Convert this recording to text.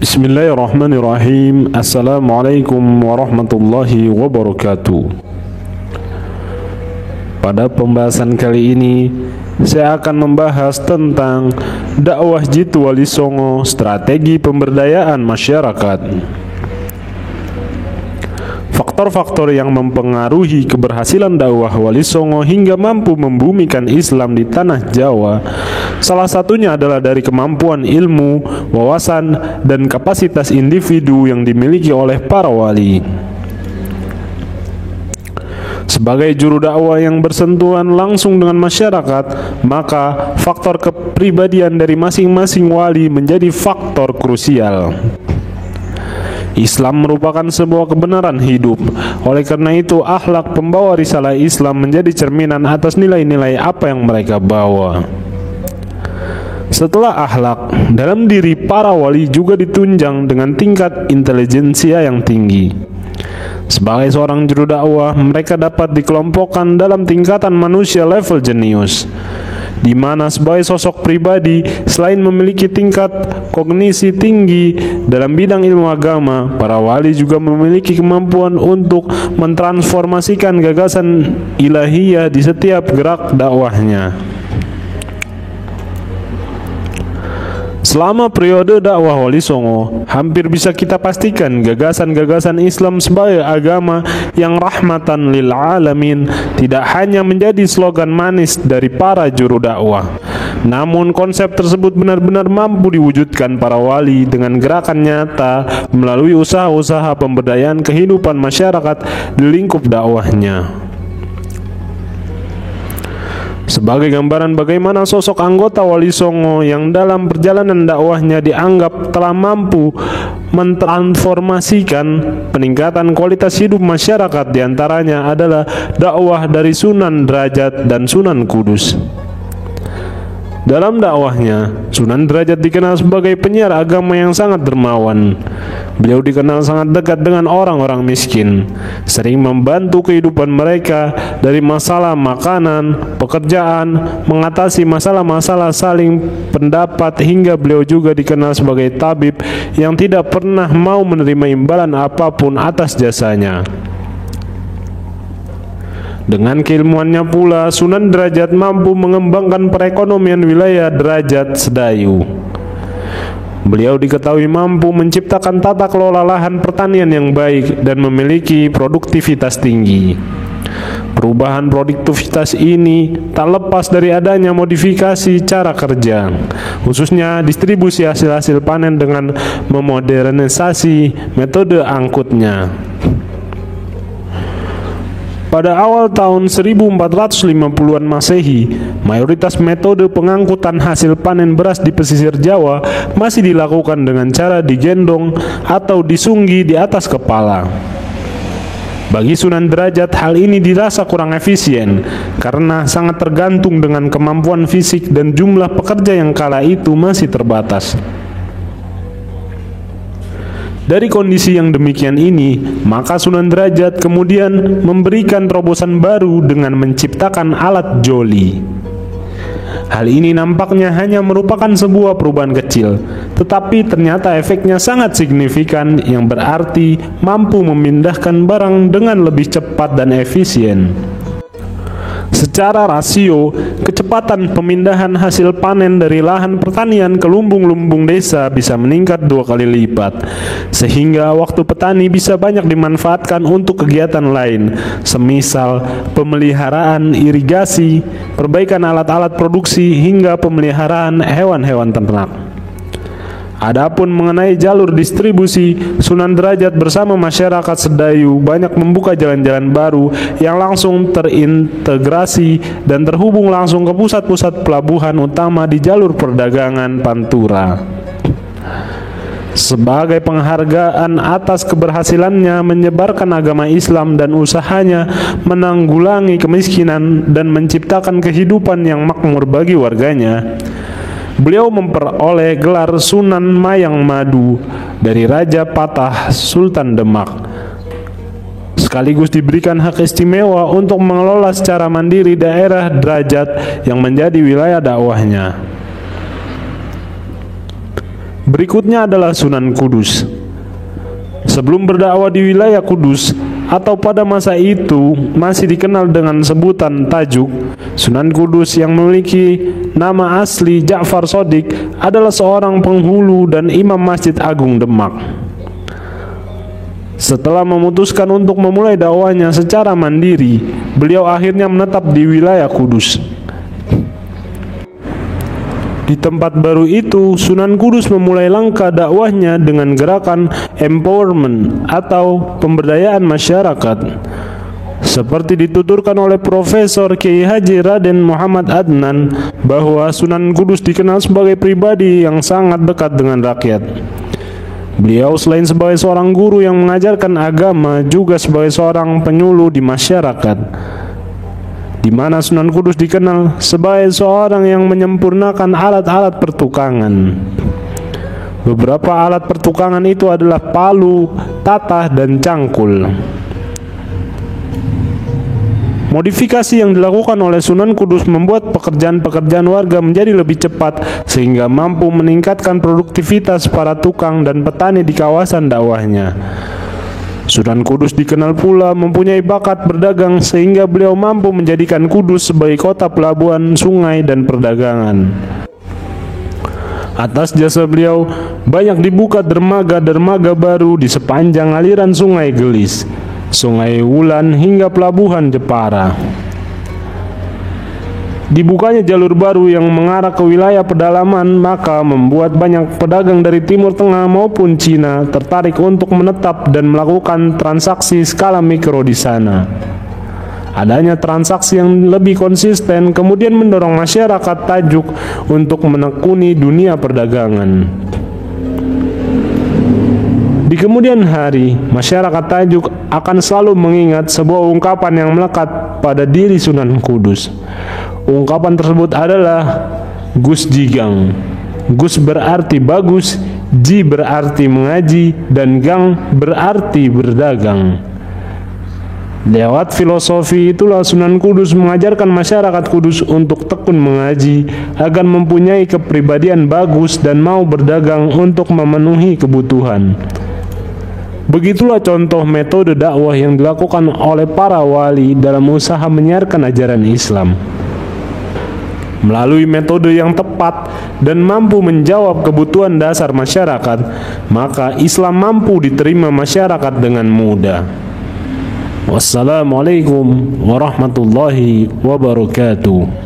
Bismillahirrahmanirrahim. Assalamualaikum warahmatullahi wabarakatuh. Pada pembahasan kali ini saya akan membahas tentang dakwah Jitu Wali Songo, strategi pemberdayaan masyarakat. Faktor-faktor yang mempengaruhi keberhasilan dakwah Wali Songo hingga mampu membumikan Islam di tanah Jawa, salah satunya adalah dari kemampuan ilmu, wawasan, dan kapasitas individu yang dimiliki oleh para wali. Sebagai juru dakwah yang bersentuhan langsung dengan masyarakat, maka faktor kepribadian dari masing-masing wali menjadi faktor krusial. Islam merupakan sebuah kebenaran hidup. Oleh karena itu, akhlak pembawa risalah Islam menjadi cerminan atas nilai-nilai apa yang mereka bawa. Setelah akhlak, dalam diri para wali juga ditunjang dengan tingkat intelijensia yang tinggi. Sebagai seorang juru dakwah, mereka dapat dikelompokkan dalam tingkatan manusia level jenius, di mana sebagai sosok pribadi, selain memiliki tingkat kognisi tinggi dalam bidang ilmu agama, para wali juga memiliki kemampuan untuk mentransformasikan gagasan ilahiyah di setiap gerak dakwahnya. Selama periode dakwah Wali Songo, hampir bisa kita pastikan gagasan-gagasan Islam sebagai agama yang rahmatan lil alamin tidak hanya menjadi slogan manis dari para juru dakwah. Namun konsep tersebut benar-benar mampu diwujudkan para wali dengan gerakan nyata melalui usaha-usaha pemberdayaan kehidupan masyarakat di lingkup dakwahnya. Sebagai gambaran bagaimana sosok anggota Wali Songo yang dalam perjalanan dakwahnya dianggap telah mampu mentransformasikan peningkatan kualitas hidup masyarakat, diantaranya adalah dakwah dari Sunan Derajat dan Sunan Kudus. Dalam dakwahnya, Sunan Derajat dikenal sebagai penyiar agama yang sangat dermawan. Beliau dikenal sangat dekat dengan orang-orang miskin, sering membantu kehidupan mereka dari masalah makanan, pekerjaan, mengatasi masalah-masalah saling pendapat, hingga beliau juga dikenal sebagai tabib yang tidak pernah mau menerima imbalan apapun atas jasanya. Dengan keilmuannya pula, Sunan Derajat mampu mengembangkan perekonomian wilayah Derajat Sedayu. Beliau diketahui mampu menciptakan tata kelola lahan pertanian yang baik dan memiliki produktivitas tinggi. Perubahan produktivitas ini tak lepas dari adanya modifikasi cara kerja, khususnya distribusi hasil-hasil panen dengan memodernisasi metode angkutnya. Pada awal tahun 1450-an Masehi, mayoritas metode pengangkutan hasil panen beras di pesisir Jawa masih dilakukan dengan cara digendong atau disunggi di atas kepala. Bagi Sunan Derajat, hal ini dirasa kurang efisien karena sangat tergantung dengan kemampuan fisik dan jumlah pekerja yang kala itu masih terbatas. Dari kondisi yang demikian ini, maka Sunan Derajat kemudian memberikan terobosan baru dengan menciptakan alat joli. Hal ini nampaknya hanya merupakan sebuah perubahan kecil, tetapi ternyata efeknya sangat signifikan yang berarti mampu memindahkan barang dengan lebih cepat dan efisien. Secara rasio, kecepatan pemindahan hasil panen dari lahan pertanian ke lumbung-lumbung desa bisa meningkat 2 kali lipat, sehingga waktu petani bisa banyak dimanfaatkan untuk kegiatan lain, semisal pemeliharaan irigasi, perbaikan alat-alat produksi, hingga pemeliharaan hewan-hewan ternak. Adapun mengenai jalur distribusi, Sunan Derajat bersama masyarakat Sedayu banyak membuka jalan-jalan baru yang langsung terintegrasi dan terhubung langsung ke pusat-pusat pelabuhan utama di jalur perdagangan Pantura. Sebagai penghargaan atas keberhasilannya menyebarkan agama Islam dan usahanya menanggulangi kemiskinan dan menciptakan kehidupan yang makmur bagi warganya, beliau memperoleh gelar Sunan Mayang Madu dari Raja Patah Sultan Demak, sekaligus diberikan hak istimewa untuk mengelola secara mandiri daerah Derajat yang menjadi wilayah dakwahnya. Berikutnya adalah Sunan Kudus. Sebelum berdakwah di wilayah Kudus, atau pada masa itu masih dikenal dengan sebutan Tajuk, Sunan Kudus yang memiliki nama asli Ja'far Shodiq adalah seorang penghulu dan imam Masjid Agung Demak. Setelah memutuskan untuk memulai dakwahnya secara mandiri, beliau akhirnya menetap di wilayah Kudus. Di tempat baru itu, Sunan Kudus memulai langkah dakwahnya dengan gerakan empowerment atau pemberdayaan masyarakat. Seperti dituturkan oleh Profesor Kiai Haji Raden Muhammad Adnan bahwa Sunan Kudus dikenal sebagai pribadi yang sangat dekat dengan rakyat. Beliau selain sebagai seorang guru yang mengajarkan agama, juga sebagai seorang penyuluh di masyarakat, di mana Sunan Kudus dikenal sebagai seorang yang menyempurnakan alat-alat pertukangan. Beberapa alat pertukangan itu adalah palu, tatah, dan cangkul. Modifikasi yang dilakukan oleh Sunan Kudus membuat pekerjaan-pekerjaan warga menjadi lebih cepat sehingga mampu meningkatkan produktivitas para tukang dan petani di kawasan dakwahnya. Sunan Kudus dikenal pula mempunyai bakat berdagang sehingga beliau mampu menjadikan Kudus sebagai kota pelabuhan sungai dan perdagangan. Atas jasa beliau, banyak dibuka dermaga-dermaga baru di sepanjang aliran Sungai Gelis, Sungai Wulan hingga pelabuhan Jepara. Dibukanya jalur baru yang mengarah ke wilayah pedalaman, maka membuat banyak pedagang dari Timur Tengah maupun Cina tertarik untuk menetap dan melakukan transaksi skala mikro di sana. Adanya transaksi yang lebih konsisten kemudian mendorong masyarakat Tajuk untuk menekuni dunia perdagangan. Di kemudian hari, masyarakat Tajuk akan selalu mengingat sebuah ungkapan yang melekat pada diri Sunan Kudus. Ungkapan tersebut adalah Gus Jigang. Gus berarti bagus, Ji berarti mengaji, dan Gang berarti berdagang. Lewat filosofi itulah Sunan Kudus mengajarkan masyarakat Kudus untuk tekun mengaji agar mempunyai kepribadian bagus dan mau berdagang untuk memenuhi kebutuhan. Begitulah contoh metode dakwah yang dilakukan oleh para wali dalam usaha menyiarkan ajaran Islam. Melalui metode yang tepat dan mampu menjawab kebutuhan dasar masyarakat, maka Islam mampu diterima masyarakat dengan mudah. Wassalamualaikum warahmatullahi wabarakatuh.